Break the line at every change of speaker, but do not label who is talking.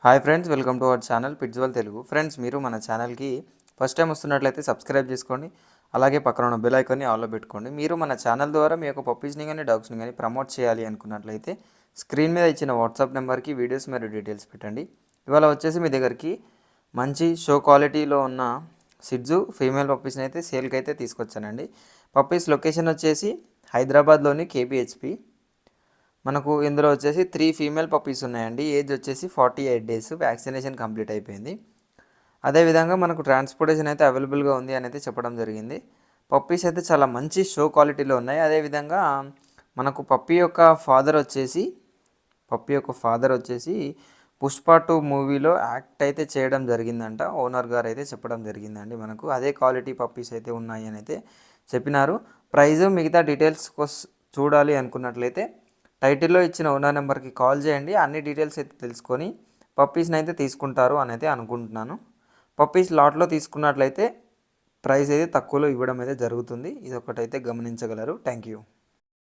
Hi friends, welcome to our channel పిట్జ్వల్ Telugu. Friends, మీరు మన ఛానల్కి ఫస్ట్ టైం వస్తున్నట్లయితే సబ్స్క్రైబ్ చేసుకోండి. అలాగే పక్కన ఉన్న బెల్ ఐకాన్ని ఆన్లో పెట్టుకోండి. మీరు మన ఛానల్ ద్వారా మీ యొక్క పప్పీస్ని కానీ డాగ్స్ని కానీ ప్రమోట్ చేయాలి అనుకున్నట్లయితే స్క్రీన్ మీద ఇచ్చిన వాట్సాప్ నెంబర్కి వీడియోస్ మరియు డీటెయిల్స్ పెట్టండి. ఇవాళ వచ్చేసి మీ దగ్గరికి మంచి షో క్వాలిటీలో ఉన్న సిడ్జు ఫీమేల్ పప్పీస్ని అయితే సేల్కి అయితే తీసుకొచ్చానండి. పప్పీస్ లొకేషన్ వచ్చేసి హైదరాబాద్లోని కేబిహెచ్పి. మనకు ఇందులో వచ్చేసి 3 ఫీమేల్ పప్పీస్ ఉన్నాయండి. ఏజ్ వచ్చేసి 48 డేస్. వ్యాక్సినేషన్ కంప్లీట్ అయిపోయింది. అదేవిధంగా మనకు ట్రాన్స్పోర్టేషన్ అయితే అవైలబుల్గా ఉంది అని అయితే చెప్పడం జరిగింది. పప్పీస్ అయితే చాలా మంచి షో క్వాలిటీలో ఉన్నాయి. అదేవిధంగా మనకు పప్పీ యొక్క ఫాదర్ వచ్చేసి పుష్ప 2 మూవీలో యాక్ట్ అయితే చేయడం జరిగిందంట. ఓనర్ గారు అయితే చెప్పడం జరిగిందండి. మనకు అదే క్వాలిటీ పప్పీస్ అయితే ఉన్నాయి అని అయితే చెప్పినారు. ప్రైజ్ మిగతా డీటెయిల్స్ చూడాలి అనుకున్నట్లయితే టైటిల్లో ఇచ్చిన ఓనర్ నెంబర్కి కాల్ చేయండి. అన్ని డీటెయిల్స్ అయితే తెలుసుకొని పప్పీస్ని అయితే తీసుకుంటారు అని అయితే అనుకుంటున్నాను. పప్పీస్ లాట్లో తీసుకున్నట్లయితే ప్రైస్ అయితే తక్కువలో ఇవ్వడం అయితే జరుగుతుంది. ఇది ఒకటైతే గమనించగలరు. Thank you.